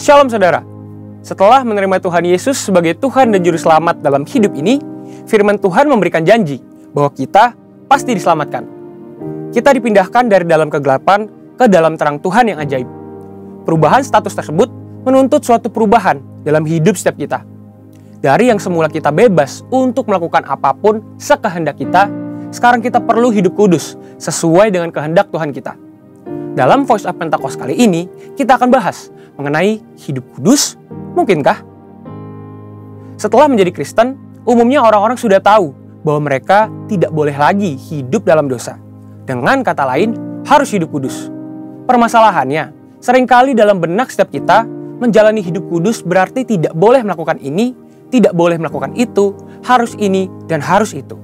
Shalom saudara. Setelah menerima Tuhan Yesus sebagai Tuhan dan Juru Selamat dalam hidup ini, firman Tuhan memberikan janji bahwa kita pasti diselamatkan. Kita dipindahkan dari dalam kegelapan ke dalam terang Tuhan yang ajaib. Perubahan status tersebut menuntut suatu perubahan dalam hidup setiap kita. Dari yang semula kita bebas untuk melakukan apapun sekehendak kita, sekarang kita perlu hidup kudus sesuai dengan kehendak Tuhan kita. Dalam Voice of Pentecost kali ini, kita akan bahas mengenai hidup kudus, mungkinkah? Setelah menjadi Kristen, umumnya orang-orang sudah tahu bahwa mereka tidak boleh lagi hidup dalam dosa. Dengan kata lain, harus hidup kudus. Permasalahannya, seringkali dalam benak setiap kita, menjalani hidup kudus berarti tidak boleh melakukan ini, tidak boleh melakukan itu, harus ini, dan harus itu.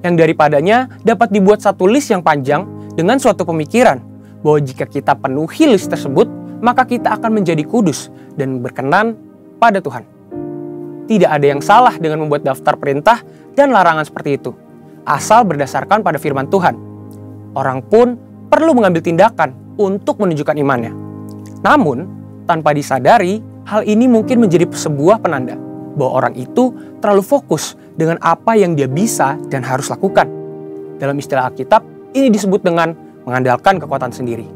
Yang daripadanya dapat dibuat satu list yang panjang dengan suatu pemikiran bahwa jika kita penuhi list tersebut, maka kita akan menjadi kudus dan berkenan pada Tuhan. Tidak ada yang salah dengan membuat daftar perintah dan larangan seperti itu, asal berdasarkan pada firman Tuhan. Orang pun perlu mengambil tindakan untuk menunjukkan imannya. Namun, tanpa disadari, hal ini mungkin menjadi sebuah penanda bahwa orang itu terlalu fokus dengan apa yang dia bisa dan harus lakukan. Dalam istilah Alkitab, ini disebut dengan mengandalkan kekuatan sendiri.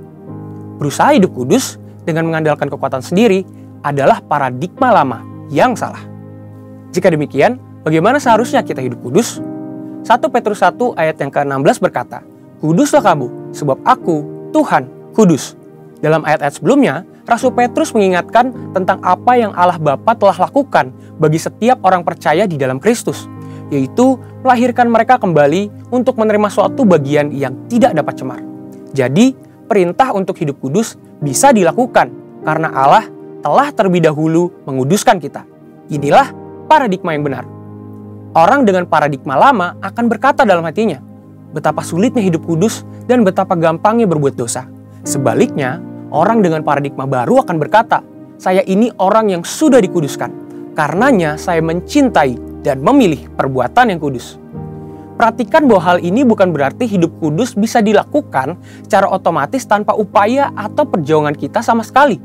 Berusaha hidup kudus dengan mengandalkan kekuatan sendiri adalah paradigma lama yang salah. Jika demikian, bagaimana seharusnya kita hidup kudus? 1 Petrus 1 ayat yang ke-16 berkata, "Kuduslah kamu, sebab aku, Tuhan, kudus." Dalam ayat-ayat sebelumnya, Rasul Petrus mengingatkan tentang apa yang Allah Bapa telah lakukan bagi setiap orang percaya di dalam Kristus, yaitu melahirkan mereka kembali untuk menerima suatu bagian yang tidak dapat cemar. Jadi, perintah untuk hidup kudus bisa dilakukan karena Allah telah terlebih dahulu menguduskan kita. Inilah paradigma yang benar. Orang dengan paradigma lama akan berkata dalam hatinya, betapa sulitnya hidup kudus dan betapa gampangnya berbuat dosa. Sebaliknya, orang dengan paradigma baru akan berkata, saya ini orang yang sudah dikuduskan. Karenanya saya mencintai dan memilih perbuatan yang kudus. Perhatikan bahwa hal ini bukan berarti hidup kudus bisa dilakukan secara otomatis tanpa upaya atau perjuangan kita sama sekali.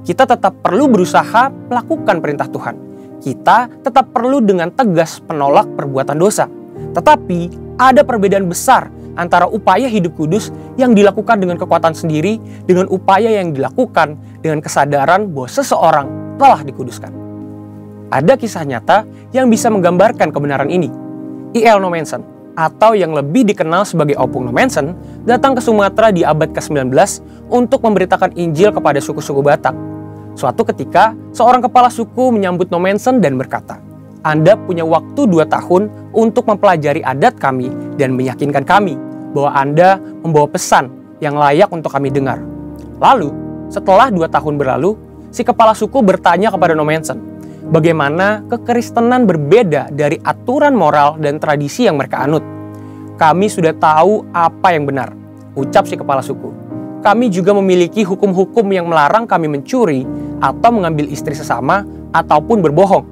Kita tetap perlu berusaha melakukan perintah Tuhan. Kita tetap perlu dengan tegas menolak perbuatan dosa. Tetapi ada perbedaan besar antara upaya hidup kudus yang dilakukan dengan kekuatan sendiri dengan upaya yang dilakukan dengan kesadaran bahwa seseorang telah dikuduskan. Ada kisah nyata yang bisa menggambarkan kebenaran ini. I.L. Nommensen, atau yang lebih dikenal sebagai Opung Nommensen, datang ke Sumatera di abad ke-19 untuk memberitakan Injil kepada suku-suku Batak. Suatu ketika, seorang kepala suku menyambut Nommensen dan berkata, "Anda punya waktu 2 tahun untuk mempelajari adat kami dan meyakinkan kami bahwa Anda membawa pesan yang layak untuk kami dengar." Lalu, setelah 2 tahun berlalu, si kepala suku bertanya kepada Nommensen, bagaimana kekristenan berbeda dari aturan moral dan tradisi yang mereka anut. "Kami sudah tahu apa yang benar," ucap si kepala suku. "Kami juga memiliki hukum-hukum yang melarang kami mencuri atau mengambil istri sesama ataupun berbohong."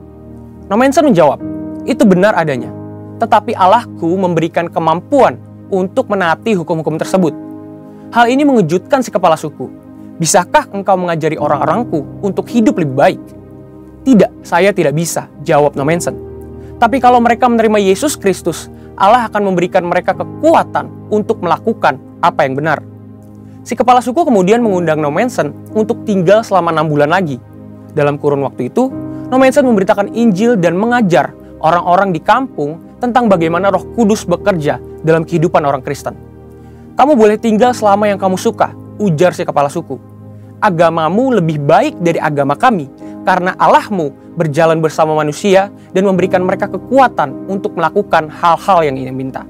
Nommensen menjawab, "Itu benar adanya. Tetapi Allahku memberikan kemampuan untuk menaati hukum-hukum tersebut." Hal ini mengejutkan si kepala suku. "Bisakah engkau mengajari orang-orangku untuk hidup lebih baik?" "Tidak, saya tidak bisa," jawab Nommensen. "Tapi kalau mereka menerima Yesus Kristus, Allah akan memberikan mereka kekuatan untuk melakukan apa yang benar." Si kepala suku kemudian mengundang Nommensen untuk tinggal selama 6 bulan lagi. Dalam kurun waktu itu, Nommensen memberitakan Injil dan mengajar orang-orang di kampung tentang bagaimana Roh Kudus bekerja dalam kehidupan orang Kristen. "Kamu boleh tinggal selama yang kamu suka," ujar si kepala suku. "Agamamu lebih baik dari agama kami, karena Allahmu berjalan bersama manusia dan memberikan mereka kekuatan untuk melakukan hal-hal yang ia minta."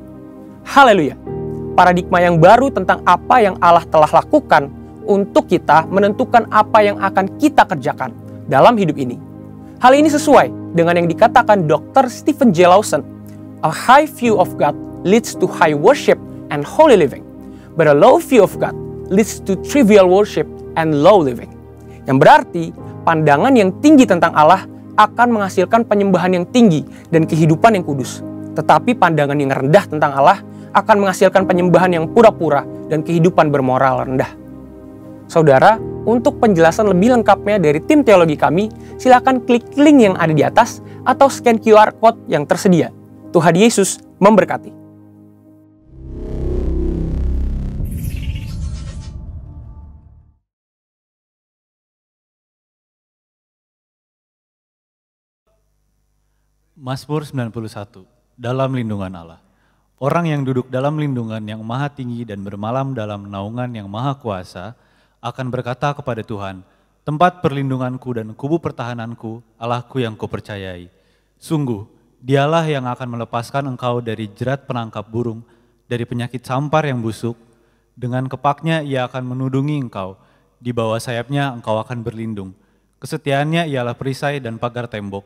Haleluya! Paradigma yang baru tentang apa yang Allah telah lakukan untuk kita menentukan apa yang akan kita kerjakan dalam hidup ini. Hal ini sesuai dengan yang dikatakan Dr. Stephen J. Lawson, "A high view of God leads to high worship and holy living, but a low view of God leads to trivial worship and low living." Yang berarti, pandangan yang tinggi tentang Allah akan menghasilkan penyembahan yang tinggi dan kehidupan yang kudus. Tetapi pandangan yang rendah tentang Allah akan menghasilkan penyembahan yang pura-pura dan kehidupan bermoral rendah. Saudara, Untuk penjelasan lebih lengkapnya dari tim teologi kami, silakan klik link yang ada di atas atau scan QR Code yang tersedia. Tuhan Yesus memberkati. Mazmur 91, dalam lindungan Allah. Orang yang duduk dalam lindungan yang maha tinggi dan bermalam dalam naungan yang maha kuasa, akan berkata kepada Tuhan, tempat perlindunganku dan kubu pertahananku, Allahku yang kupercayai. Sungguh, dialah yang akan melepaskan engkau dari jerat penangkap burung, dari penyakit sampar yang busuk. Dengan kepaknya ia akan menudungi engkau, di bawah sayapnya engkau akan berlindung. Kesetiaannya ialah perisai dan pagar tembok.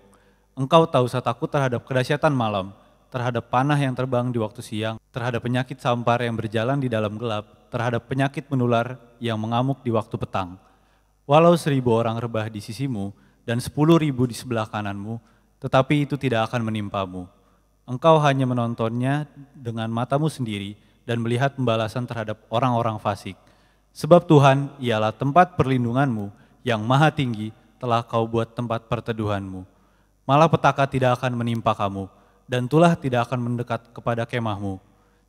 Engkau tak usah takut terhadap kedahsyatan malam, terhadap panah yang terbang di waktu siang, terhadap penyakit sampar yang berjalan di dalam gelap, terhadap penyakit menular yang mengamuk di waktu petang. Walau 1.000 orang rebah di sisimu dan 10.000 di sebelah kananmu, tetapi itu tidak akan menimpamu. Engkau hanya menontonnya dengan matamu sendiri dan melihat pembalasan terhadap orang-orang fasik. Sebab Tuhan ialah tempat perlindunganmu yang maha tinggi, telah kau buat tempat perteduhanmu. Malapetaka tidak akan menimpa kamu, dan tulah tidak akan mendekat kepada kemahmu.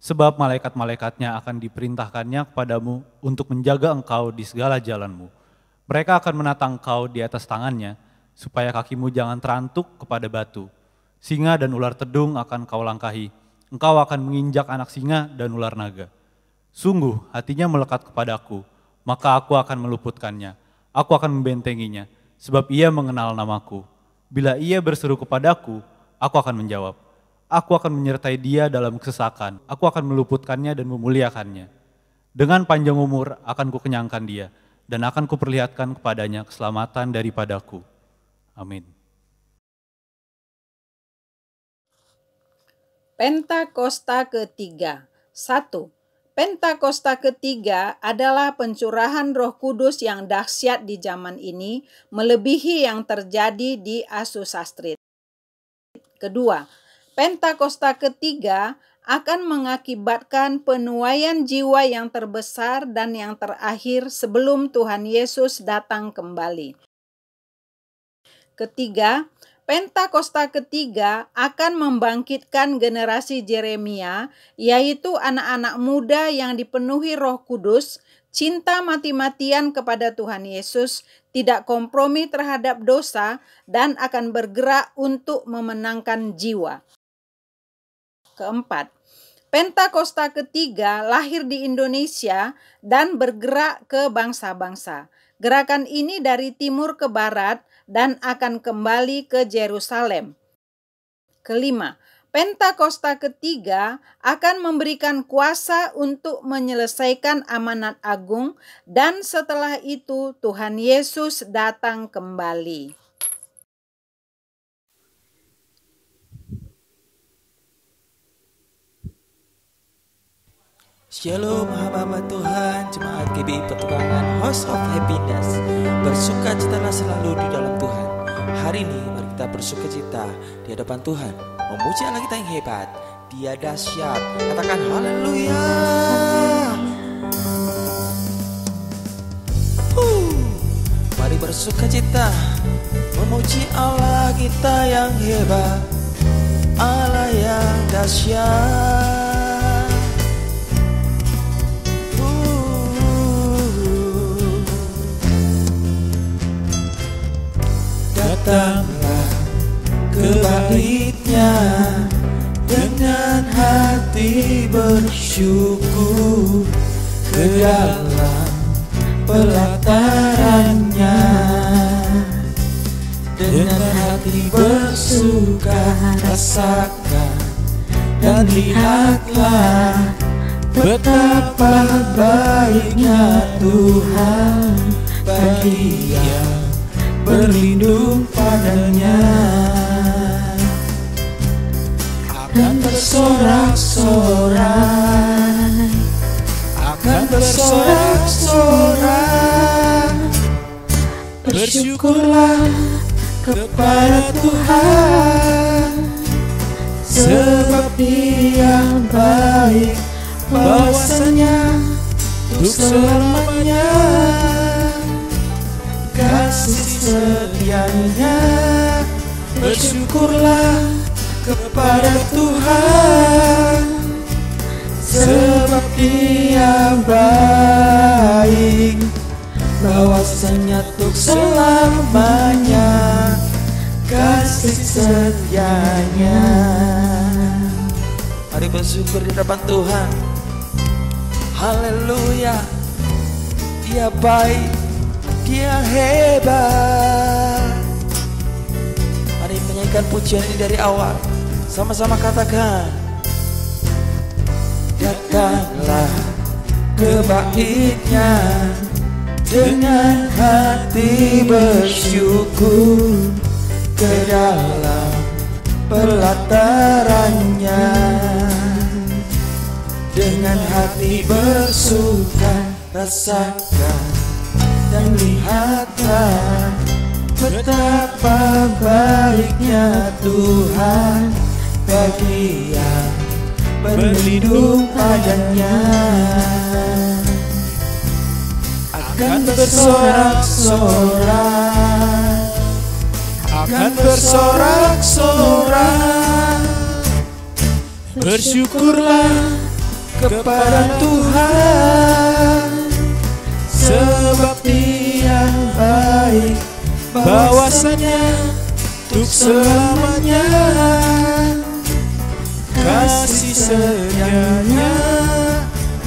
Sebab malaikat-malaikatnya akan diperintahkannya kepadamu untuk menjaga engkau di segala jalanmu. Mereka akan menatang engkau di atas tangannya, supaya kakimu jangan terantuk kepada batu. Singa dan ular tedung akan kau langkahi, engkau akan menginjak anak singa dan ular naga. Sungguh hatinya melekat kepadaku, maka aku akan meluputkannya, aku akan membentenginya, sebab ia mengenal namaku. Bila ia berseru kepadaku, aku akan menjawab. Aku akan menyertai dia dalam kesesakan, aku akan meluputkannya dan memuliakannya. Dengan panjang umur akan kukenyangkan dia, dan akan kuperlihatkan kepadanya keselamatan daripadaku. Amin. Pentakosta ketiga. 1. Pentakosta ketiga adalah pencurahan Roh Kudus yang dahsyat di zaman ini, melebihi yang terjadi di Asusastrit. Kedua, Pentakosta ketiga akan mengakibatkan penuaian jiwa yang terbesar dan yang terakhir sebelum Tuhan Yesus datang kembali. Ketiga, Pentakosta ketiga akan membangkitkan generasi Yeremia, yaitu anak-anak muda yang dipenuhi Roh Kudus, cinta mati-matian kepada Tuhan Yesus, tidak kompromi terhadap dosa, dan akan bergerak untuk memenangkan jiwa. Keempat, Pentakosta ketiga lahir di Indonesia dan bergerak ke bangsa-bangsa. Gerakan ini dari timur ke barat dan akan kembali ke Yerusalem. Kelima, Pentakosta ketiga akan memberikan kuasa untuk menyelesaikan amanat agung, dan setelah itu Tuhan Yesus datang kembali. Shalom hamba-hamba Tuhan, jemaat GBI Petukangan House of Happiness. Bersukacitalah selalu di dalam Tuhan. Hari ini mari kita bersukacita di hadapan Tuhan, memuji Allah kita yang hebat. Dia dahsyat. Katakan haleluya. Mari bersukacita, memuji Allah kita yang hebat, Allah yang dahsyat. Datanglah ke baitnya dengan hati bersyukur, ke dalam pelatarannya dengan hati bersuka. Rasakan dan lihatlah betapa baiknya Tuhan bagi yang berlindung padanya. Akan bersorak-sorai, akan bersorak-sorai. Bersyukurlah kepada Tuhan, sebab Dia baik, bahwasanya untuk selamanya kasih setianya. Bersyukurlah kepada Tuhan, sebab Dia baik, bahwasanya untuk selamanya kasih setianya. Mari bersyukur di hadapan Tuhan. Haleluya. Dia baik, Dia hebat. Mari menyanyikan pujian ini dari awal. Sama-sama katakan. Datanglah ke bait-Nya dengan hati bersyukur, ke dalam pelatarannya dengan hati bersuka. Rasakan dan lihatlah betapa baiknya Tuhan bagi yang berlindung padanya. Akan bersorak-sorak, akan bersorak-sorak. Bersyukurlah kepada Tuhan, sebab Dia baik, bahwasanya untuk selamanya kasih setianya.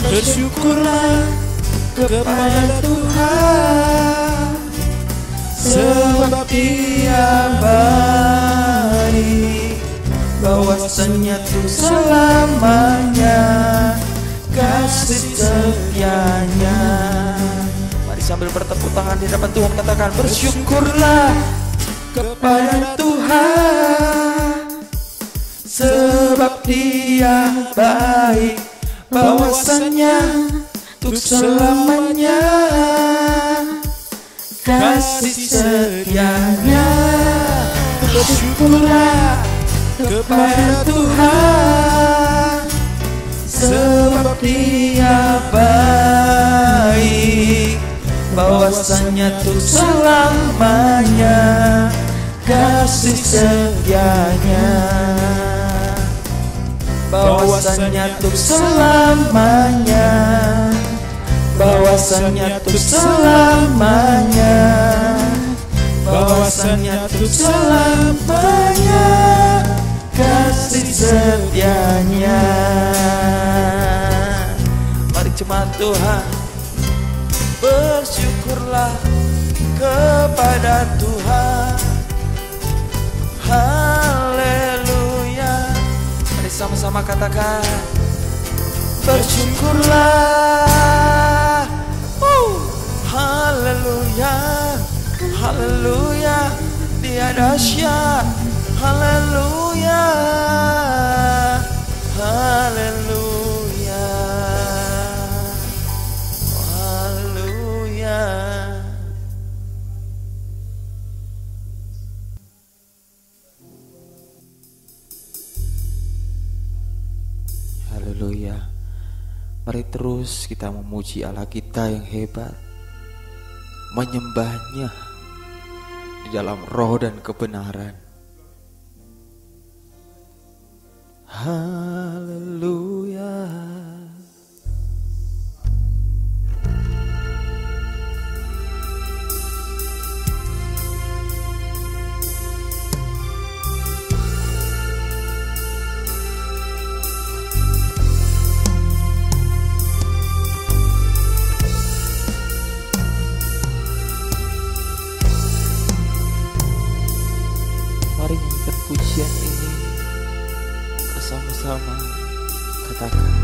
Bersyukurlah kepada Tuhan, sebab Dia baik, bahwasanya untuk selamanya kasih setianya. Mari sambil bertepuk tangan di hadapan Tuhan katakan, bersyukurlah kepada Tuhan, sebab Dia baik, bahwasanya untuk selamanya kasih setianya. Bersyukurlah kepada Tuhan, sebab Dia baik, bahwasanya untuk selamanya kasih setianya. Bahwasanya untuk selamanya, bahwasanya untuk selamanya, bahwasanya untuk selamanya kasih setianya. Mari jemaat Tuhan, bersyukurlah kepada Tuhan. Haleluya. Mari sama-sama katakan, bersyukurlah. Haleluya. Haleluya. Dia dahsyat. Haleluya. Haleluya. Haleluya. Haleluya. Mari terus kita memuji Allah kita yang hebat, menyembahnya di dalam roh dan kebenaran. Haleluya. Mari nyanyikan pujian ini bersama-sama. Katakan,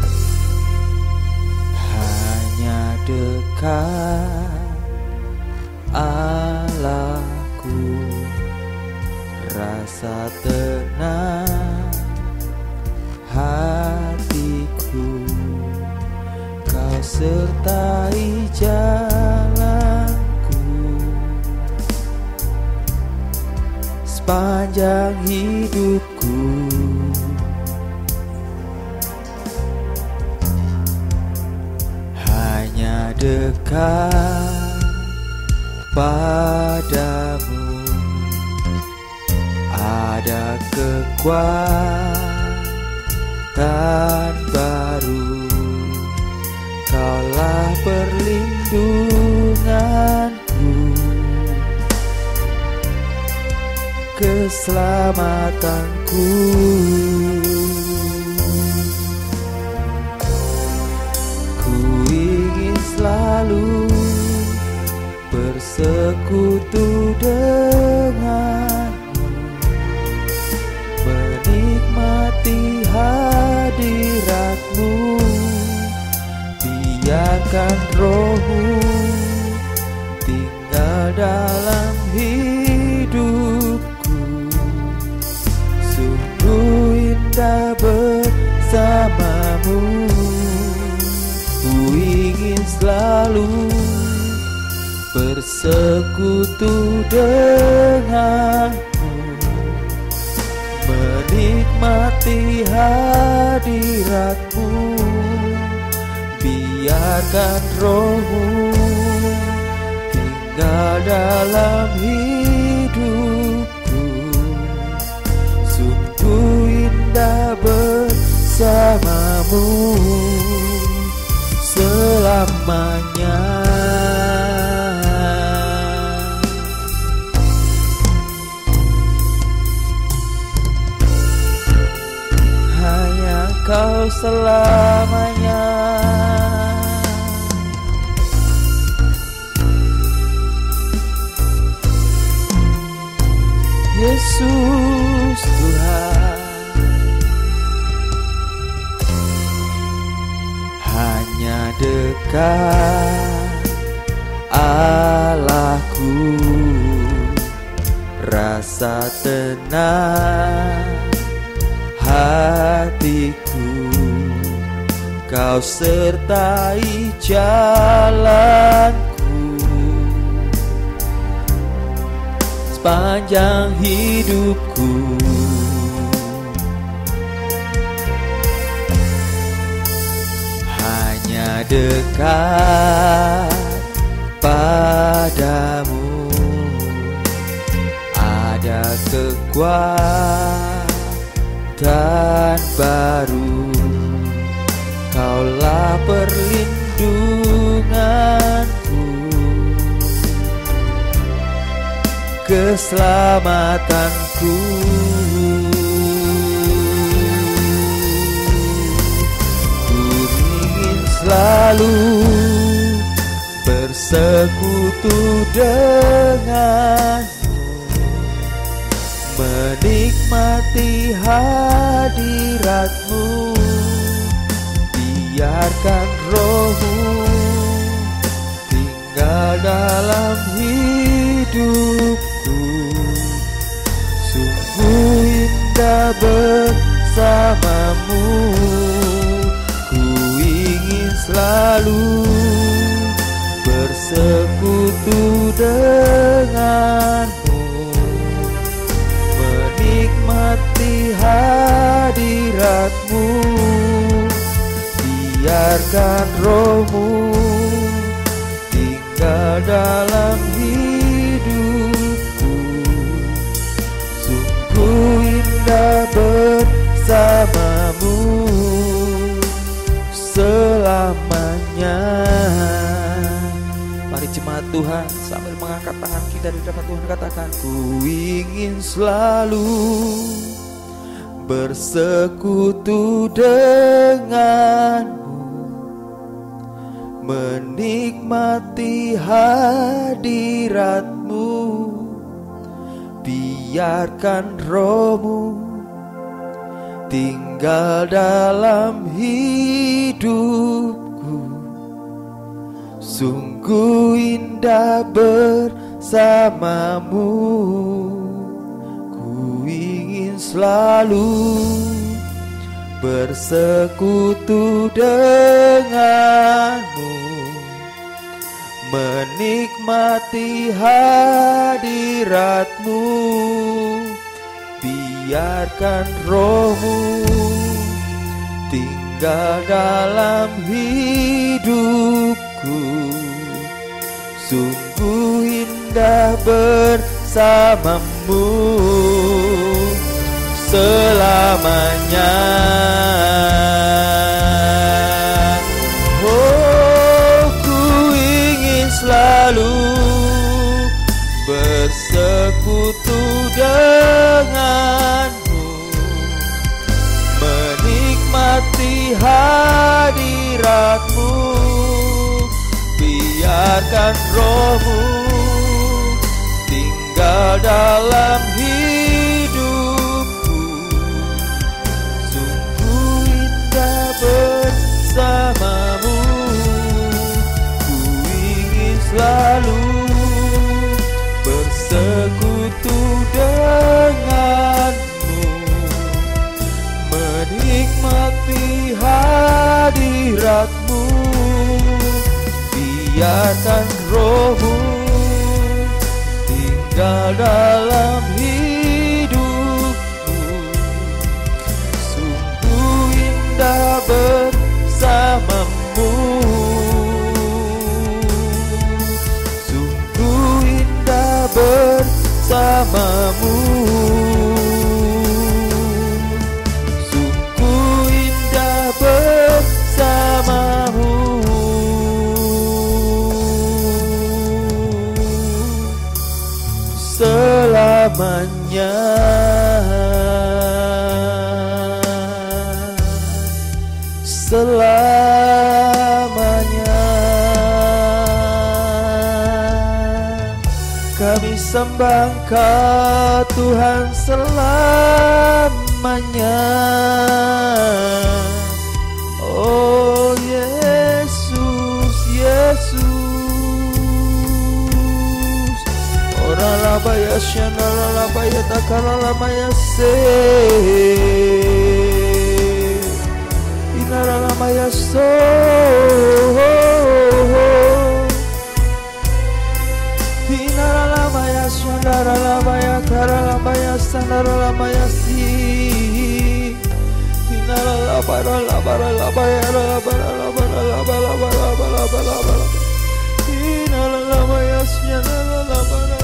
hanya dekat Allahku, rasa tenang hatiku, Kau sertai jalanku sepanjang hidupku. Hanya dekat padamu ada kekuatan baru. Kaulah perlindunganku, keselamatanku. Ku ingin selalu bersekutu denganmu, menikmati hadiratmu. Biarkan rohmu tinggal dalam hidupku. Sungguh indah bersamamu. Ku ingin selalu bersekutu denganmu, menikmati hadiratmu. Biarkan rohmu tinggal dalam hidupku. Sungguh indah bersamamu selamanya. Hanya Kau selamanya. Yesus Tuhan, hanya dekat Allahku, rasa tenang hatiku. Kau sertai jalanku sepanjang hidupku. Hanya dekat padamu ada kekuatan baru. Kaulah perlindunganku, keselamatanku. Ku ingin selalu bersekutu denganmu, menikmati hadiratmu. Biarkan rohmu tinggal dalam hidupku. Sungguh indah bersamamu. Ku ingin selalu bersekutu denganmu, menikmati hadiratmu. Biarkan rohmu tinggal dalam hidupku. Sungguh indah bersamamu selamanya. Mari jemaat Tuhan sambil mengangkat tangan kita di depan Tuhan katakan, ku ingin selalu bersekutu denganmu, menikmati hadiratmu. Biarkan rohmu tinggal dalam hidupku. Sungguh indah bersamamu. Ku ingin selalu bersekutu denganmu, menikmati hadiratmu. Biarkan rohmu tinggal dalam hidupku. Sungguh indah indah bersamamu selamanya. Oh, ku ingin selalu bersekutu denganmu, menikmati hadiratmu. Biarkan rohmu tinggal dalam hidupku. Sungguh indah bersamamu. Ku ingin selalu bersekutu denganmu, menikmati hadiratmu. Biarkan rohmu tinggal dalam hidupku. Sungguh indah bersamamu. Sungguh indah bersamamu. Sungguh indah bersamamu. Selamanya. Selamanya. Kami sembah Engkau Tuhan selamanya. Oh Yesus, Yesus. Labaya shana labaya takara labaya se inara labaya so inara labaya shana labaya kara labaya sanara labaya si inara labara labara labaya labara labara labara labara labara inara labaya shana labara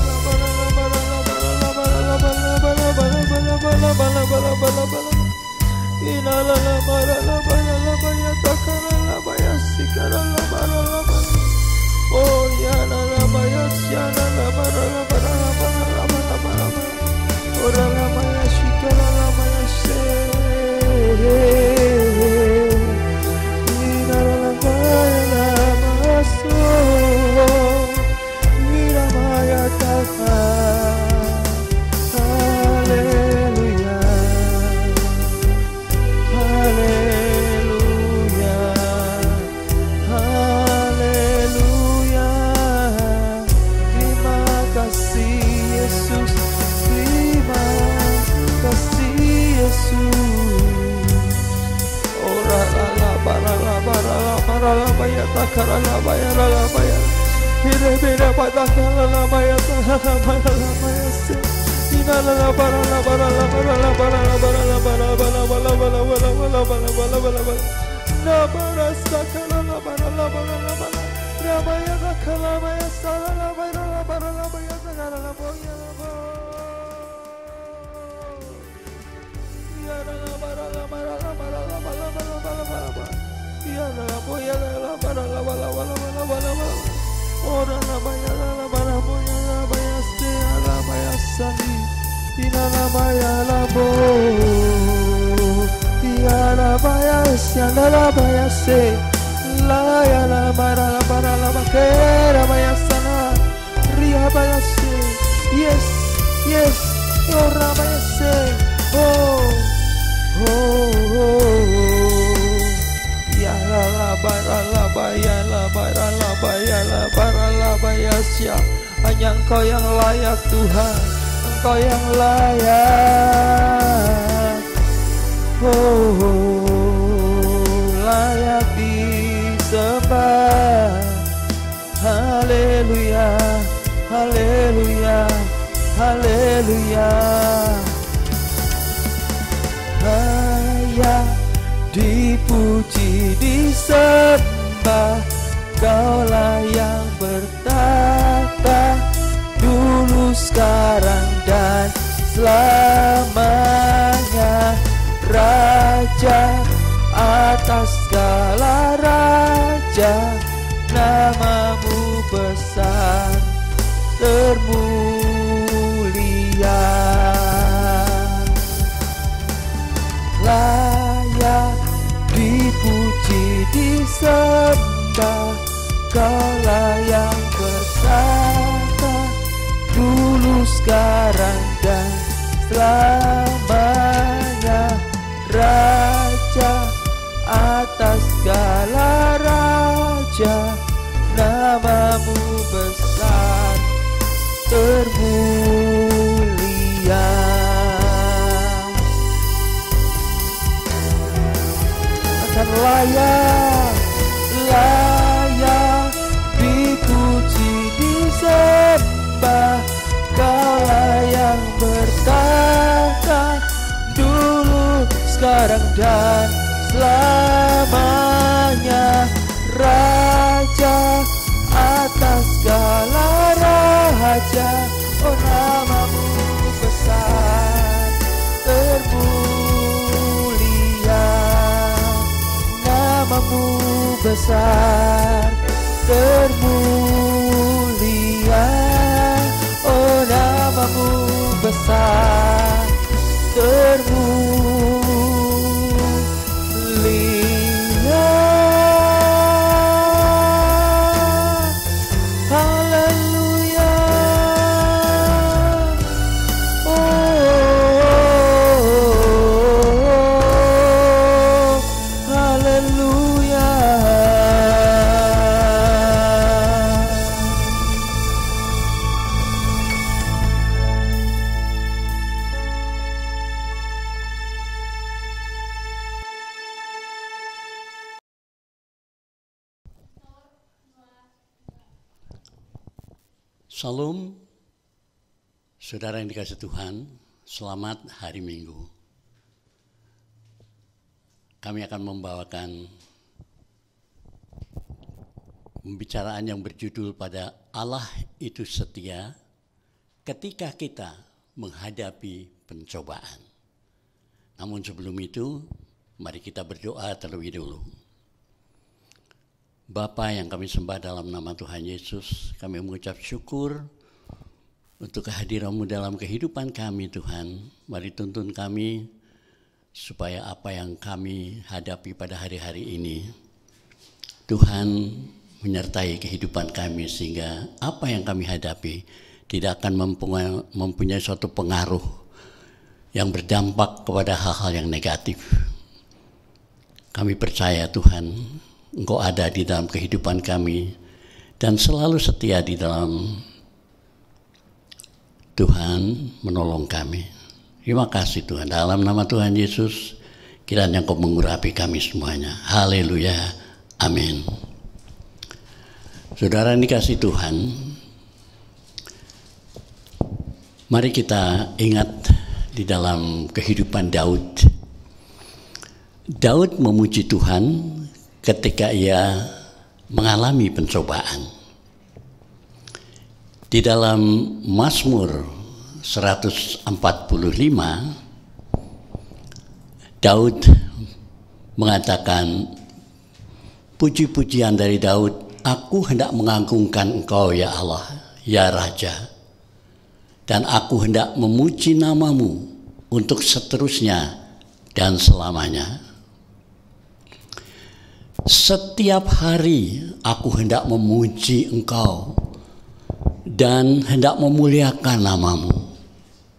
Hanya Engkau yang layak Tuhan, Engkau yang layak, layak disembah. Haleluya, haleluya, haleluya. Layak dipuji, disembah, Kaulah yang bertata Raja, atas segala raja, namamu besar termulia. Layak dipuji, disembah, Kaulah yang bertata dulu, sekarang, dan selamanya. Raja atas segala raja, namamu besar termulia. Akan layak dipuji, disembah, Kaulah yang bertata dulu, sekarang, dan selamanya. Raja atas segala raja, oh namamu besar termulia. Namamu besar termulia, oh namamu besar termulia. Haleluya, oh, haleluya. Salam, saudara yang dikasihi Tuhan, selamat hari Minggu. Kami akan membawakan pembicaraan yang berjudul pada Allah itu setia ketika kita menghadapi pencobaan. Namun sebelum itu, mari kita berdoa terlebih dulu. Bapa yang kami sembah dalam nama Tuhan Yesus, kami mengucap syukur untuk kehadiran-Mu dalam kehidupan kami Tuhan. Mari tuntun kami supaya apa yang kami hadapi pada hari-hari ini, Tuhan menyertai kehidupan kami sehingga apa yang kami hadapi tidak akan mempunyai suatu pengaruh yang berdampak kepada hal-hal yang negatif. Kami percaya Tuhan, Engkau ada di dalam kehidupan kami dan selalu setia di dalam Tuhan menolong kami. Terima kasih Tuhan. Dalam nama Tuhan Yesus, kiranya Engkau mengurapi kami semuanya. Haleluya. Amin. Saudara yang dikasihi Tuhan, mari kita ingat di dalam kehidupan Daud. Daud memuji Tuhan ketika ia mengalami pencobaan. Di dalam Mazmur 145, Daud mengatakan, puji-pujian dari Daud, aku hendak mengagungkan Engkau ya Allah, ya Raja, dan aku hendak memuji namamu untuk seterusnya dan selamanya. Setiap hari aku hendak memuji Engkau dan hendak memuliakan namamu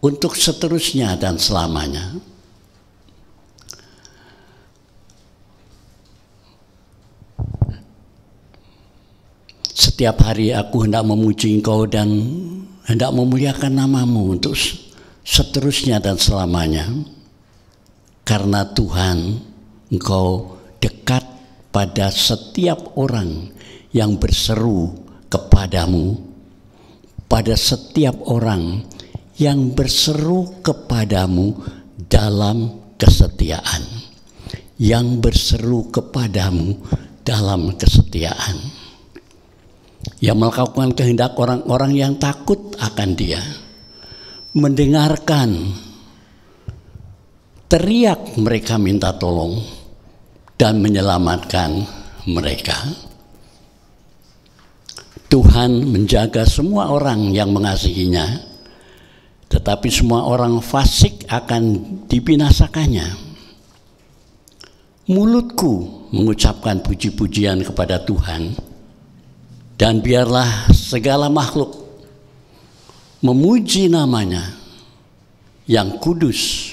untuk seterusnya dan selamanya. Setiap hari aku hendak memuji Engkau dan hendak memuliakan namamu untuk seterusnya dan selamanya. Karena Tuhan, Engkau dekat pada setiap orang yang berseru kepadamu, pada setiap orang yang berseru kepadamu dalam kesetiaan, yang berseru kepadamu dalam kesetiaan, yang melakukan kehendak orang-orang yang takut akan Dia, mendengarkan teriak mereka minta tolong dan menyelamatkan mereka. Tuhan menjaga semua orang yang mengasihinya, tetapi semua orang fasik akan dibinasakannya. Mulutku mengucapkan puji-pujian kepada Tuhan, dan biarlah segala makhluk memuji namanya yang kudus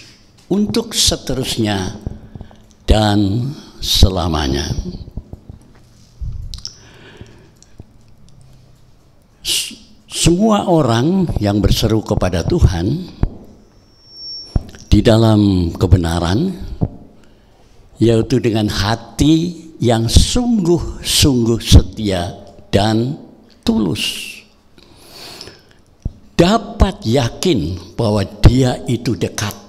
untuk seterusnya dan selamanya. Semua orang yang berseru kepada Tuhan di dalam kebenaran, yaitu dengan hati yang sungguh-sungguh setia dan tulus, dapat yakin bahwa Dia itu dekat.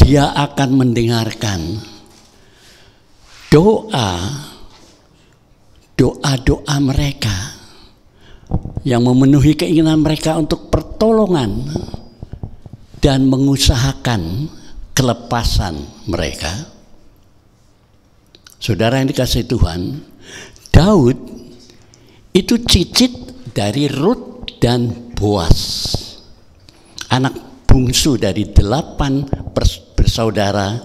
Dia akan mendengarkan doa-doa mereka yang memenuhi keinginan mereka untuk pertolongan dan mengusahakan kelepasan mereka. Saudara yang dikasihi Tuhan, Daud itu cicit dari Rut dan Boas, anak bungsu dari 8 bersaudara,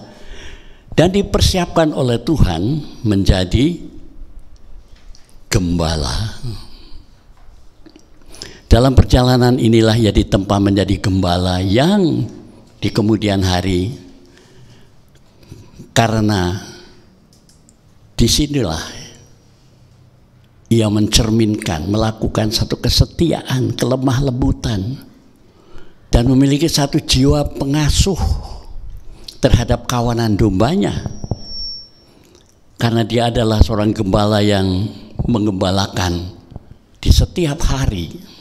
dan dipersiapkan oleh Tuhan menjadi gembala. Dalam perjalanan inilah ia ditempa menjadi gembala yang di kemudian hari, karena disinilah ia mencerminkan, melakukan satu kesetiaan, kelemah lembutan, dan memiliki satu jiwa pengasuh terhadap kawanan dombanya, karena dia adalah seorang gembala yang menggembalakan di setiap hari.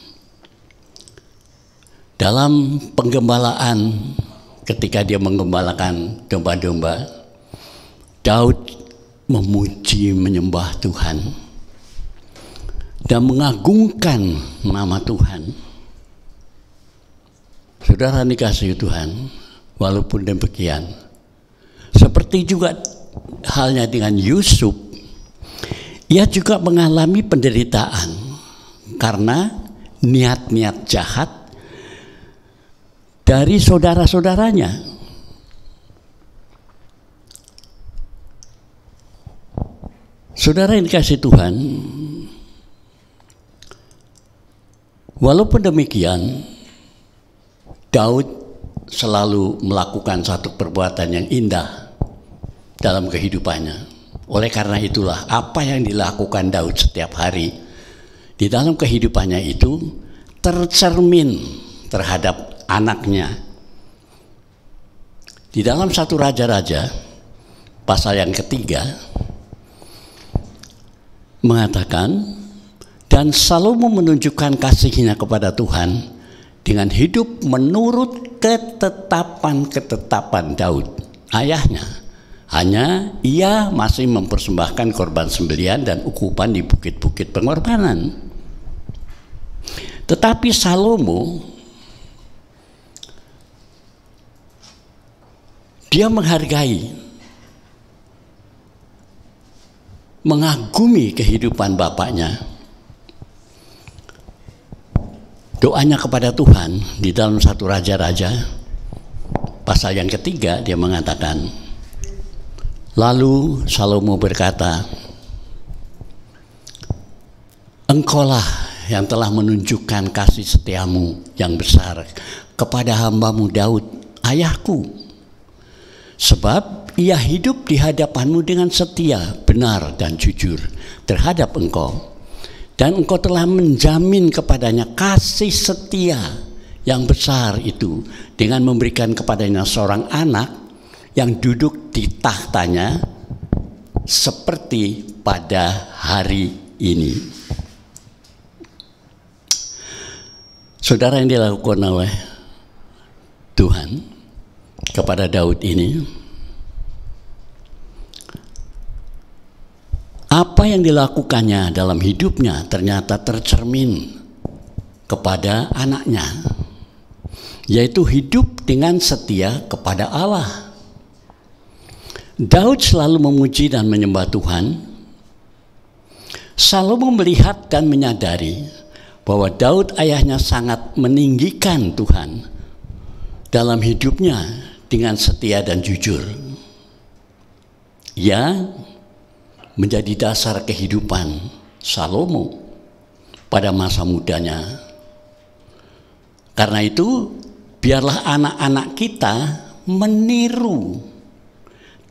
Dalam penggembalaan, ketika dia menggembalakan domba-domba, Daud memuji menyembah Tuhan dan mengagungkan nama Tuhan. Saudara dikasihi Tuhan, walaupun demikian, seperti juga halnya dengan Yusuf, ia juga mengalami penderitaan karena niat-niat jahat dari saudara-saudaranya. Saudara yang dikasihi Tuhan, walaupun demikian, Daud selalu melakukan satu perbuatan yang indah dalam kehidupannya. Oleh karena itulah apa yang dilakukan Daud setiap hari di dalam kehidupannya itu tercermin terhadap anaknya. Di dalam 1 Raja-Raja pasal yang ketiga mengatakan, dan Salomo menunjukkan kasihnya kepada Tuhan dengan hidup menurut ketetapan Daud ayahnya. Hanya ia masih mempersembahkan korban sembelihan dan ukupan di bukit-bukit pengorbanan. Tetapi Salomo, dia menghargai, mengagumi kehidupan bapaknya. Doanya kepada Tuhan di dalam 1 Raja-Raja pasal yang ketiga, dia mengatakan, lalu Salomo berkata, Engkaulah yang telah menunjukkan kasih setiamu yang besar kepada hambamu Daud, ayahku. Sebab ia hidup di hadapanmu dengan setia, benar dan jujur terhadap engkau. Dan engkau telah menjamin kepadanya kasih setia yang besar itu dengan memberikan kepadanya seorang anak yang duduk di tahtanya seperti pada hari ini. Saudara, yang dilakukan oleh Tuhan kepada Daud ini, apa yang dilakukannya dalam hidupnya ternyata tercermin kepada anaknya. yaitu hidup dengan setia kepada Allah. Daud selalu memuji dan menyembah Tuhan. Salomo melihat dan menyadari bahwa Daud ayahnya sangat meninggikan Tuhan dalam hidupnya dengan setia dan jujur. Ia menjadi dasar kehidupan Salomo pada masa mudanya. Karena itu, biarlah anak-anak kita meniru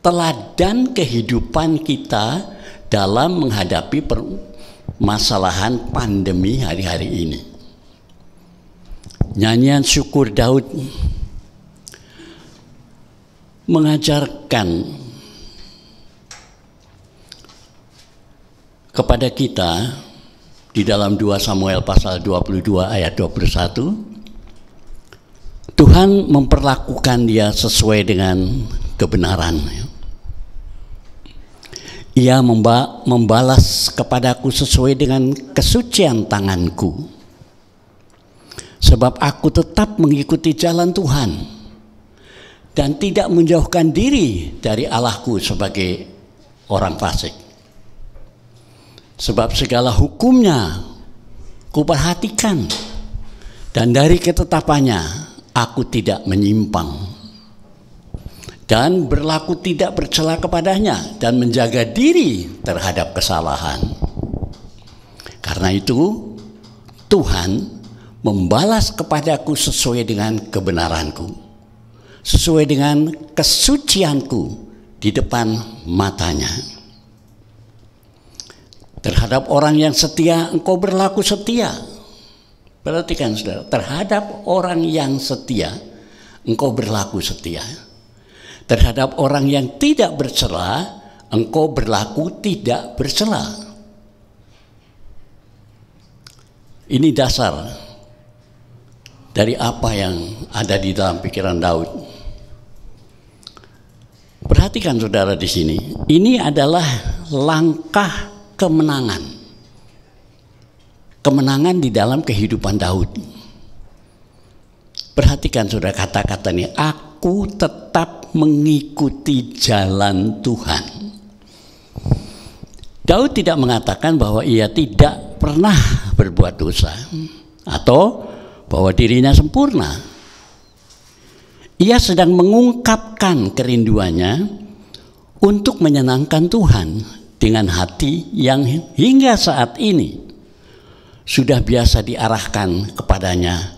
teladan kehidupan kita dalam menghadapi permasalahan pandemi hari-hari ini. Nyanyian syukur Daud mengajarkan kepada kita di dalam 2 Samuel pasal 22 ayat 21, Tuhan memperlakukan dia sesuai dengan kebenaran. Ia membalas kepadaku sesuai dengan kesucian tanganku, sebab aku tetap mengikuti jalan Tuhan dan tidak menjauhkan diri dari Allahku sebagai orang fasik. Sebab segala hukumnya kuperhatikan, dan dari ketetapannya aku tidak menyimpang, dan berlaku tidak bercela kepadanya, dan menjaga diri terhadap kesalahan. Karena itu Tuhan membalas kepadaku sesuai dengan kebenaranku, sesuai dengan kesucianku di depan matanya. Terhadap orang yang setia engkau berlaku setia. Perhatikan saudara, terhadap orang yang setia engkau berlaku setia. Terhadap orang yang tidak bercela engkau berlaku tidak bercela. Ini dasar dari apa yang ada di dalam pikiran Daud. Perhatikan saudara di sini. Ini adalah langkah kemenangan. Kemenangan di dalam kehidupan Daud. Perhatikan saudara kata-kata ini. Aku tetap mengikuti jalan Tuhan. Daud tidak mengatakan bahwa ia tidak pernah berbuat dosa atau bahwa dirinya sempurna. Ia sedang mengungkapkan kerinduannya untuk menyenangkan Tuhan dengan hati yang hingga saat ini sudah biasa diarahkan kepadanya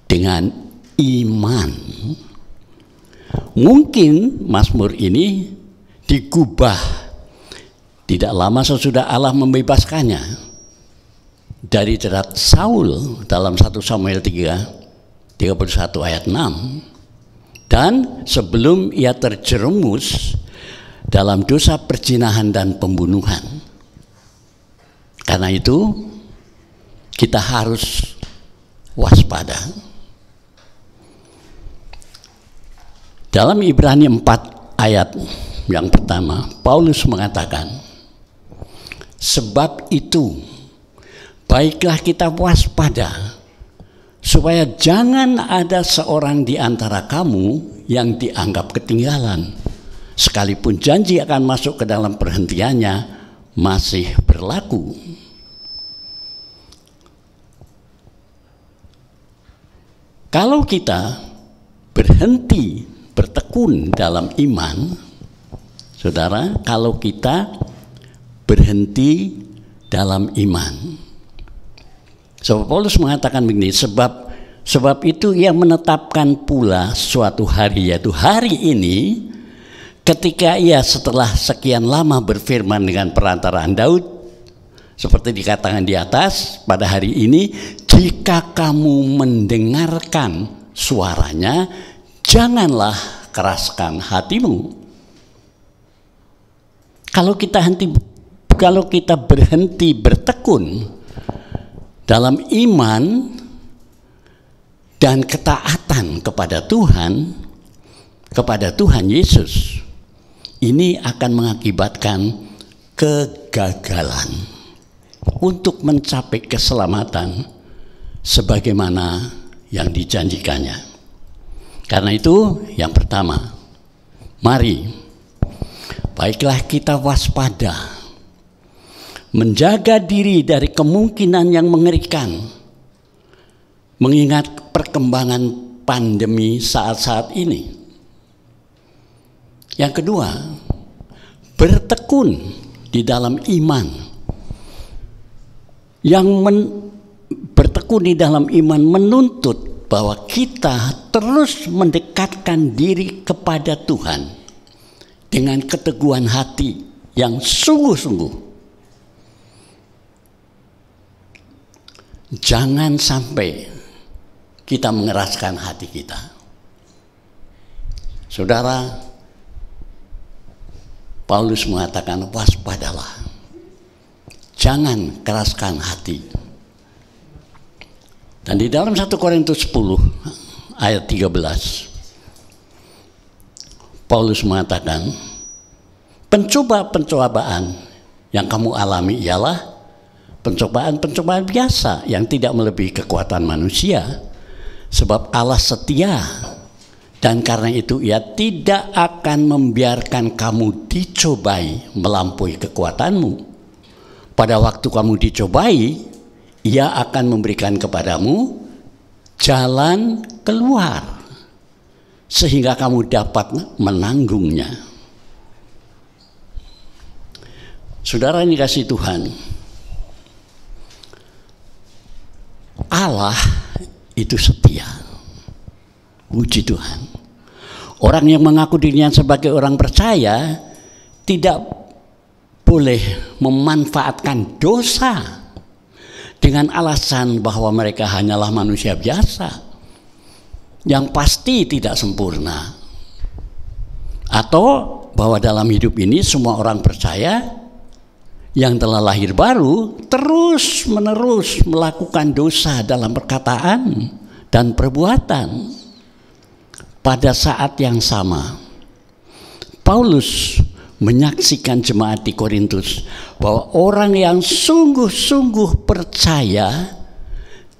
dengan iman. Mungkin Mazmur ini digubah tidak lama sesudah Allah membebaskannya dari jerat Saul dalam 1 Samuel 3, 31 ayat 6, dan sebelum ia terjerumus dalam dosa perzinahan dan pembunuhan. Karena itu kita harus waspada. Dalam Ibrani 4 ayat yang pertama, Paulus mengatakan, sebab itu baiklah kita waspada, supaya jangan ada seorang di antara kamu yang dianggap ketinggalan, sekalipun janji akan masuk ke dalam perhentiannya masih berlaku. Kalau kita berhenti bertekun dalam iman, saudara, kalau kita berhenti dalam iman, sebab Paulus mengatakan begini, sebab itu ia menetapkan pula suatu hari, yaitu hari ini, ketika ia setelah sekian lama berfirman dengan perantaraan Daud, seperti dikatakan di atas, pada hari ini, jika kamu mendengarkan suaranya, janganlah keraskan hatimu. Kalau kita berhenti bertekun dalam iman dan ketaatan kepada Tuhan Yesus, ini akan mengakibatkan kegagalan untuk mencapai keselamatan sebagaimana yang dijanjikannya. Karena itu yang pertama, mari baiklah kita waspada, menjaga diri dari kemungkinan yang mengerikan, mengingat perkembangan pandemi saat-saat ini. Yang kedua, bertekun di dalam iman. Bertekun di dalam iman menuntut bahwa kita terus mendekatkan diri kepada Tuhan dengan keteguhan hati yang sungguh-sungguh. Jangan sampai kita mengeraskan hati kita. Saudara, Paulus mengatakan waspadalah. Jangan keraskan hati. Dan di dalam 1 Korintus 10 ayat 13, Paulus mengatakan, pencobaan yang kamu alami ialah pencobaan biasa yang tidak melebihi kekuatan manusia, sebab Allah setia, dan karena itu Ia tidak akan membiarkan kamu dicobai melampaui kekuatanmu. Pada waktu kamu dicobai, Ia akan memberikan kepadamu jalan keluar sehingga kamu dapat menanggungnya. Saudara yang dikasihi Tuhan, Allah itu setia. Puji Tuhan. Orang yang mengaku dirinya sebagai orang percaya tidak boleh memanfaatkan dosa dengan alasan bahwa mereka hanyalah manusia biasa yang pasti tidak sempurna, atau bahwa dalam hidup ini semua orang percaya yang telah lahir baru terus menerus melakukan dosa dalam perkataan dan perbuatan. Pada saat yang sama, Paulus menyaksikan jemaat di Korintus bahwa orang yang sungguh-sungguh percaya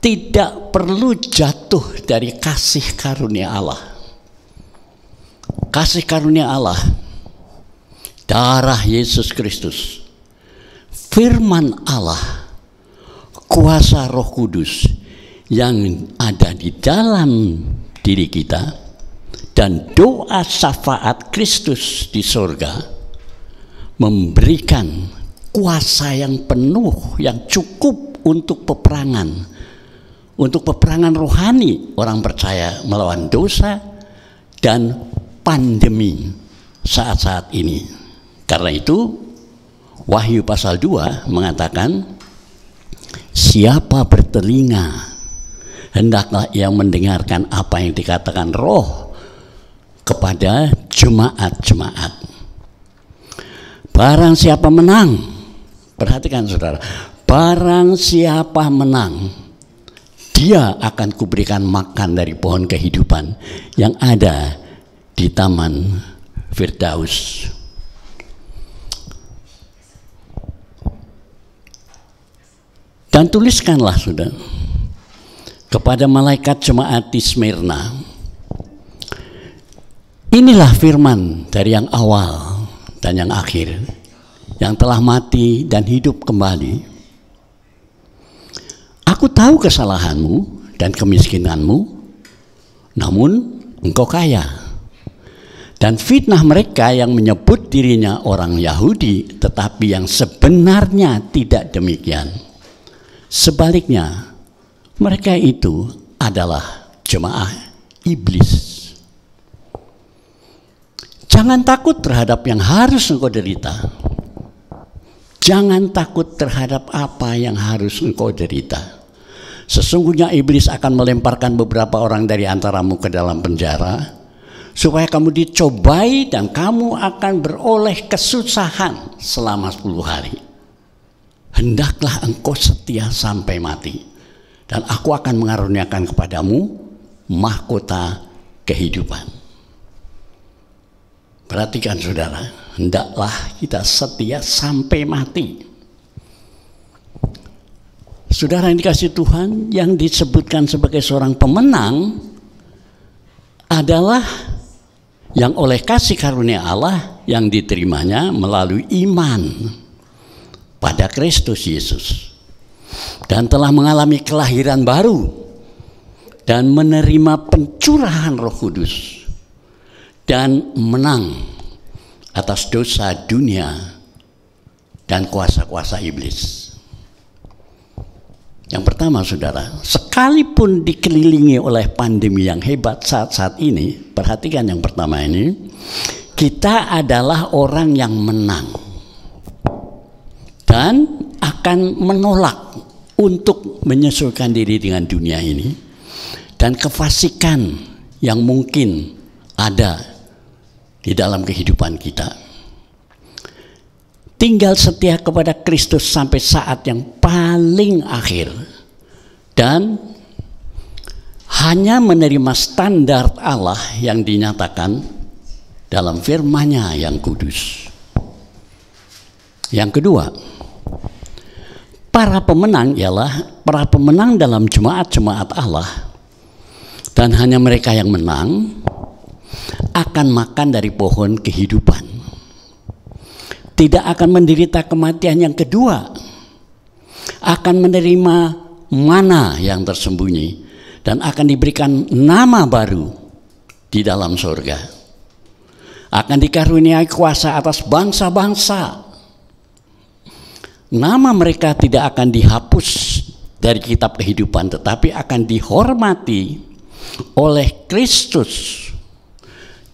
tidak perlu jatuh dari kasih karunia Allah. Kasih karunia Allah, darah Yesus Kristus, firman Allah, kuasa Roh Kudus yang ada di dalam diri kita, dan doa syafaat Kristus di sorga memberikan kuasa yang penuh, yang cukup untuk peperangan rohani orang percaya melawan dosa dan pandemi saat-saat ini. Karena itu Wahyu pasal 2 mengatakan, siapa bertelinga hendaklah ia mendengarkan apa yang dikatakan Roh kepada jemaat-jemaat. Barang siapa menang, perhatikan saudara, barang siapa menang, dia akan kuberikan makan dari pohon kehidupan yang ada di Taman Firdaus. Dan tuliskanlah saudara kepada malaikat jemaat di Smyrna, inilah firman dari yang awal dan yang akhir, yang telah mati dan hidup kembali. Aku tahu kesalahanmu dan kemiskinanmu, namun engkau kaya. Dan fitnah mereka yang menyebut dirinya orang Yahudi, tetapi yang sebenarnya tidak demikian. Sebaliknya, mereka itu adalah jemaah iblis. Jangan takut terhadap yang harus engkau derita. Jangan takut terhadap apa yang harus engkau derita. Sesungguhnya iblis akan melemparkan beberapa orang dari antaramu ke dalam penjara, supaya kamu dicobai dan kamu akan beroleh kesusahan selama 10 hari. Hendaklah engkau setia sampai mati, dan aku akan mengaruniakan kepadamu mahkota kehidupan. Perhatikan saudara, hendaklah kita setia sampai mati. Saudara yang dikasihi Tuhan, yang disebutkan sebagai seorang pemenang adalah yang oleh kasih karunia Allah yang diterimanya melalui iman pada Kristus Yesus, dan telah mengalami kelahiran baru dan menerima pencurahan Roh Kudus dan menang atas dosa dunia dan kuasa-kuasa iblis. Yang pertama, saudara, sekalipun dikelilingi oleh pandemi yang hebat saat-saat ini, perhatikan yang pertama ini, kita adalah orang yang menang dan akan menolak untuk menyesuaikan diri dengan dunia ini dan kefasikan yang mungkin ada di dalam kehidupan kita. Tinggal setia kepada Kristus sampai saat yang paling akhir dan hanya menerima standar Allah yang dinyatakan dalam firman-Nya yang kudus. Yang kedua, para pemenang ialah para pemenang dalam jemaat-jemaat Allah, dan hanya mereka yang menang akan makan dari pohon kehidupan. Tidak akan menderita kematian yang kedua, akan menerima mana yang tersembunyi, dan akan diberikan nama baru di dalam surga. Akan dikaruniai kuasa atas bangsa-bangsa. Nama mereka tidak akan dihapus dari kitab kehidupan, tetapi akan dihormati oleh Kristus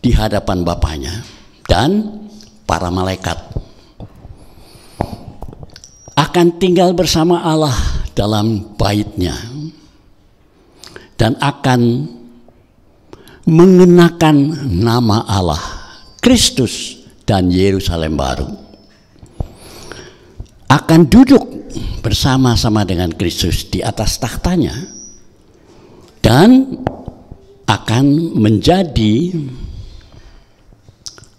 di hadapan Bapanya dan para malaikat. Akan tinggal bersama Allah dalam bait-Nya dan akan mengenakan nama Allah, Kristus dan Yerusalem baru. Akan duduk bersama-sama dengan Kristus di atas tahtanya dan akan menjadi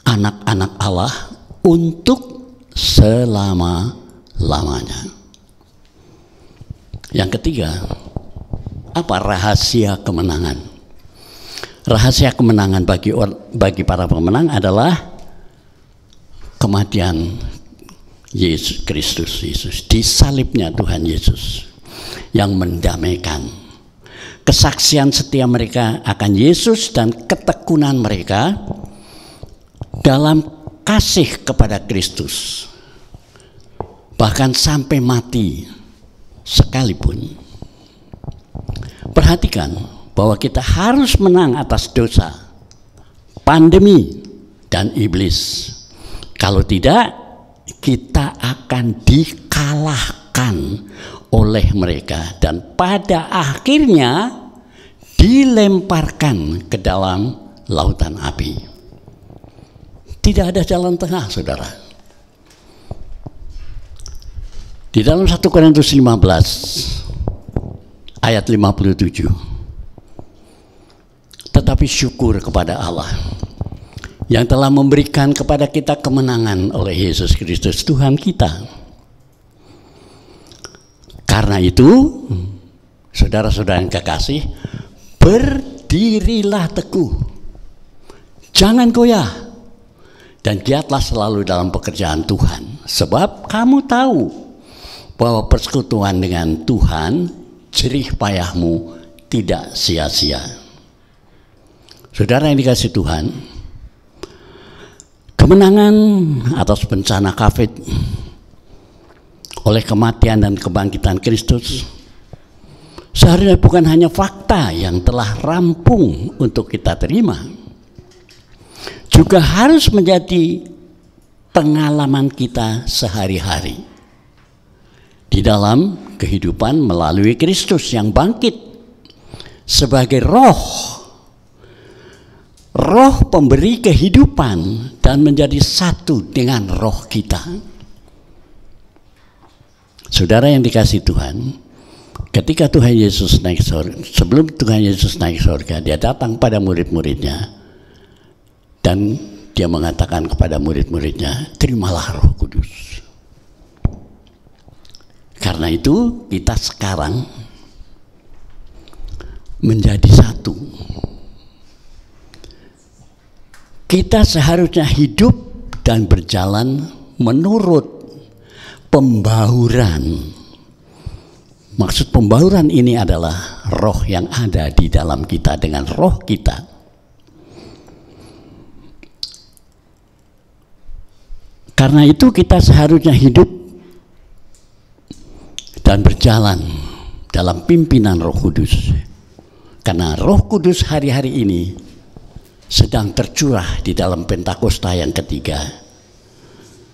anak-anak Allah untuk selama-lamanya. Yang ketiga, apa rahasia kemenangan? Rahasia kemenangan bagi para pemenang adalah kematian Yesus Kristus Yesus, disalibnya Tuhan Yesus yang mendamaikan. Kesaksian setia mereka akan Yesus dan ketekunan mereka dalam kasih kepada Kristus, bahkan sampai mati sekalipun. Perhatikan bahwa kita harus menang atas dosa, pandemi, dan iblis. Kalau tidak, kita akan dikalahkan oleh mereka dan pada akhirnya dilemparkan ke dalam lautan api. Tidak ada jalan tengah, saudara. Di dalam 1 Korintus 15 ayat 57, tetapi syukur kepada Allah yang telah memberikan kepada kita kemenangan oleh Yesus Kristus Tuhan kita. Karena itu, saudara-saudara yang kekasih, berdirilah teguh, jangan goyah, dan giatlah selalu dalam pekerjaan Tuhan, sebab kamu tahu bahwa persekutuan dengan Tuhan jerih payahmu tidak sia-sia. Saudara yang dikasihi Tuhan, kemenangan atas bencana COVID oleh kematian dan kebangkitan Kristus seharusnya bukan hanya fakta yang telah rampung untuk kita terima, juga harus menjadi pengalaman kita sehari-hari di dalam kehidupan melalui Kristus yang bangkit sebagai roh pemberi kehidupan dan menjadi satu dengan roh kita. Saudara yang dikasihi Tuhan, ketika Tuhan Yesus naik surga, sebelum Tuhan Yesus naik surga, dia datang pada murid-muridnya dan dia mengatakan kepada murid-muridnya, terimalah Roh Kudus. Karena itu kita sekarang menjadi satu. kita seharusnya hidup dan berjalan menurut pembauran. Maksud pembauran ini adalah roh yang ada di dalam kita dengan roh kita. Karena itu kita seharusnya hidup dan berjalan dalam pimpinan Roh Kudus. Karena Roh Kudus hari-hari ini sedang tercurah di dalam Pentakosta yang ketiga.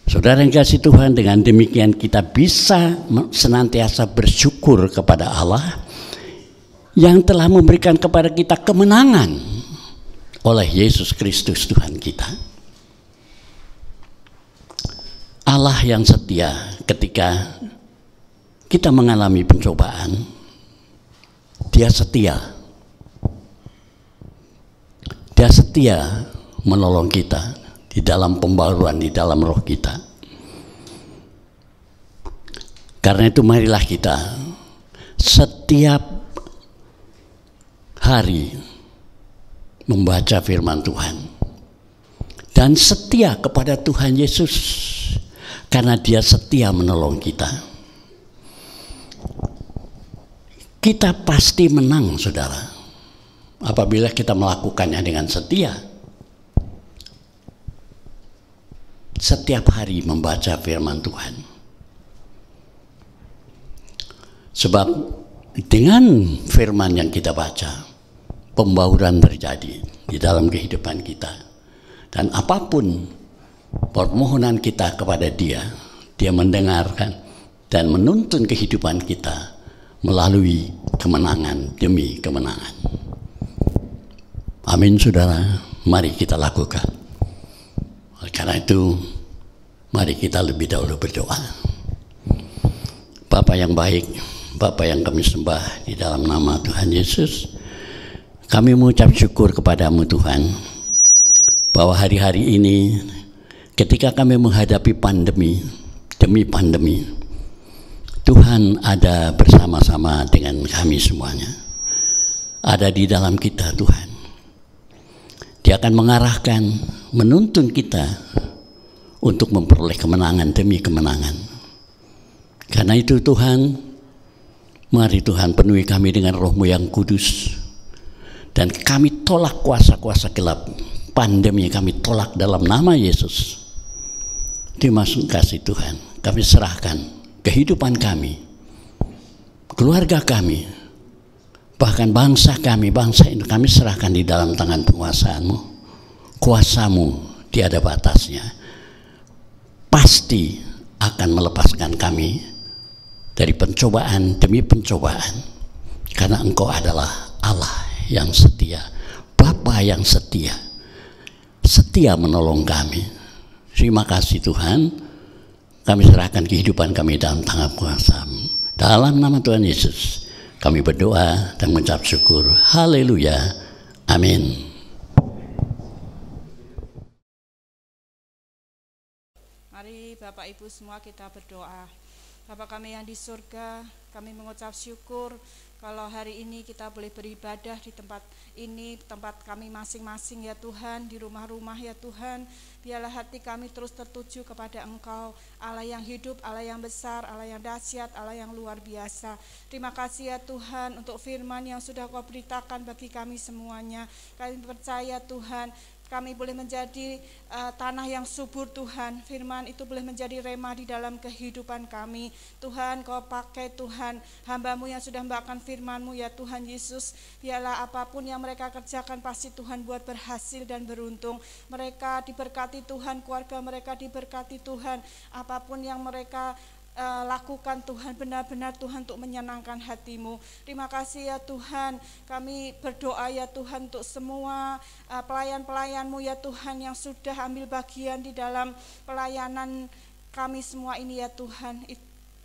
Saudara yang kasih Tuhan, dengan demikian kita bisa senantiasa bersyukur kepada Allah yang telah memberikan kepada kita kemenangan oleh Yesus Kristus Tuhan kita. Allah yang setia ketika kita mengalami pencobaan, Dia setia. Dia setia menolong kita di dalam pembaruan, di dalam roh kita. Karena itu marilah kita setiap hari membaca firman Tuhan dan setia kepada Tuhan Yesus, karena Dia setia menolong kita. Kita pasti menang, saudara, apabila kita melakukannya dengan setia. Setiap hari membaca firman Tuhan. Sebab dengan firman yang kita baca, pembauran terjadi di dalam kehidupan kita. Dan apapun permohonan kita kepada Dia, Dia mendengarkan dan menuntun kehidupan kita melalui kemenangan demi kemenangan. Amin, saudara. Mari kita lakukan. Karena itu, mari kita lebih dahulu berdoa. Bapa yang baik, Bapa yang kami sembah di dalam nama Tuhan Yesus, kami mengucap syukur kepadamu Tuhan, bahwa hari-hari ini ketika kami menghadapi pandemi demi pandemi, Tuhan ada bersama-sama dengan kami semuanya. Ada di dalam kita Tuhan. Dia akan mengarahkan, menuntun kita untuk memperoleh kemenangan demi kemenangan. Karena itu Tuhan, mari Tuhan penuhi kami dengan roh-Mu yang kudus. Dan kami tolak kuasa-kuasa gelap. Pandemi kami tolak dalam nama Yesus. Terima kasih Tuhan. Kami serahkan kehidupan kami, keluarga kami, bahkan bangsa kami, bangsa ini kami serahkan di dalam tangan penguasaan-Mu. Kuasa-Mu tiada batasnya. Pasti akan melepaskan kami dari pencobaan demi pencobaan. Karena Engkau adalah Allah yang setia, Bapa yang setia, setia menolong kami. Terima kasih Tuhan. Kami serahkan kehidupan kami dalam tangan kuasa-Mu. Dalam nama Tuhan Yesus kami berdoa dan mengucap syukur. Haleluya. Amin. Mari Bapak Ibu semua kita berdoa. Bapa kami yang di surga, kami mengucap syukur kalau hari ini kita boleh beribadah di tempat ini, tempat kami masing-masing ya Tuhan, di rumah-rumah ya Tuhan. Biarlah hati kami terus tertuju kepada Engkau, Allah yang hidup, Allah yang besar, Allah yang dahsyat, Allah yang luar biasa. Terima kasih ya Tuhan untuk firman yang sudah Kau beritakan bagi kami semuanya. Kami percaya Tuhan, kami boleh menjadi tanah yang subur Tuhan. Firman itu boleh menjadi rema di dalam kehidupan kami. Tuhan, Kau pakai Tuhan hamba-Mu yang sudah membawakan firman-Mu ya Tuhan Yesus. Biarlah apapun yang mereka kerjakan pasti Tuhan buat berhasil dan beruntung. Mereka diberkati Tuhan, keluarga mereka diberkati Tuhan. Apapun yang mereka lakukan Tuhan, benar-benar Tuhan untuk menyenangkan hati-Mu. Terima kasih ya Tuhan, kami berdoa ya Tuhan untuk semua pelayan-pelayan-Mu ya Tuhan yang sudah ambil bagian di dalam pelayanan kami semua ini ya Tuhan.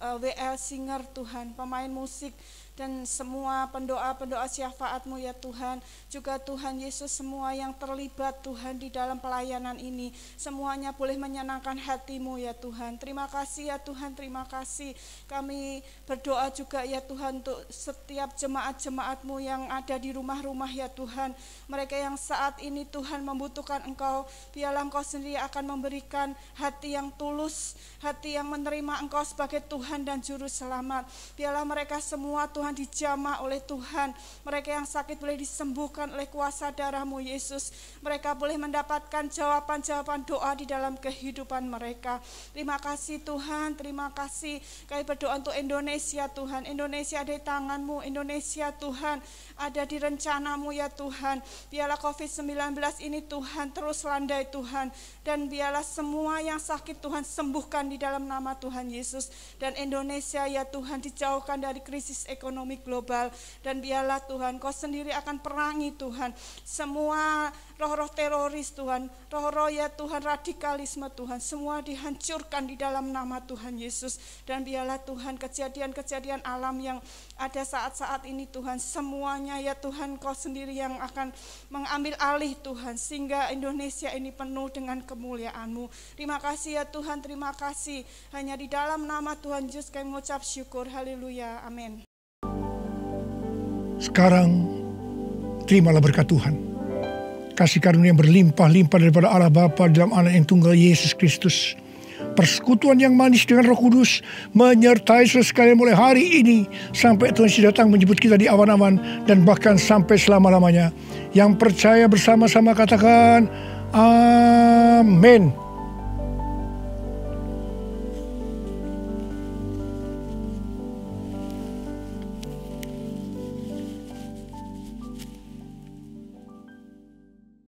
WL Singer Tuhan, pemain musik dan semua pendoa-pendoa syafaat-Mu ya Tuhan. Juga Tuhan Yesus, semua yang terlibat Tuhan di dalam pelayanan ini, semuanya boleh menyenangkan hati-Mu ya Tuhan. Terima kasih ya Tuhan, terima kasih. Kami berdoa juga ya Tuhan untuk setiap jemaat-jemaat-Mu yang ada di rumah-rumah ya Tuhan. Mereka yang saat ini Tuhan membutuhkan Engkau, biarlah Engkau sendiri akan memberikan hati yang tulus, hati yang menerima Engkau sebagai Tuhan dan Juru Selamat. Biarlah mereka semua Tuhan dijamah oleh Tuhan. Mereka yang sakit boleh disembuhkan oleh kuasa darah-Mu Yesus. Mereka boleh mendapatkan jawaban-jawaban doa di dalam kehidupan mereka. Terima kasih Tuhan, terima kasih. Kami berdoa untuk Indonesia Tuhan. Indonesia ada di tangan-Mu, Indonesia Tuhan ada di rencana-Mu ya Tuhan. Biarlah COVID-19 ini Tuhan terus landai Tuhan, dan biarlah semua yang sakit Tuhan sembuhkan di dalam nama Tuhan Yesus. Dan Indonesia ya Tuhan dijauhkan dari krisis ekonomi global, dan biarlah Tuhan Kau sendiri akan perangi Tuhan semua roh-roh teroris Tuhan, roh-roh ya Tuhan radikalisme Tuhan, semua dihancurkan di dalam nama Tuhan Yesus. Dan biarlah Tuhan kejadian-kejadian alam yang ada saat-saat ini Tuhan, semuanya ya Tuhan Kau sendiri yang akan mengambil alih Tuhan, sehingga Indonesia ini penuh dengan kemuliaan-Mu. Terima kasih ya Tuhan, terima kasih. Hanya di dalam nama Tuhan Yesus kami mengucap syukur. Haleluya, amin. Sekarang terimalah berkat Tuhan, kasih karunia yang berlimpah-limpah daripada Allah Bapa dalam Anak yang tunggal Yesus Kristus, persekutuan yang manis dengan Roh Kudus menyertai saudara sekalian mulai hari ini sampai Tuhan Yesus datang menjemput kita di awan-awan, dan bahkan sampai selama-lamanya. Yang percaya bersama-sama katakan amin.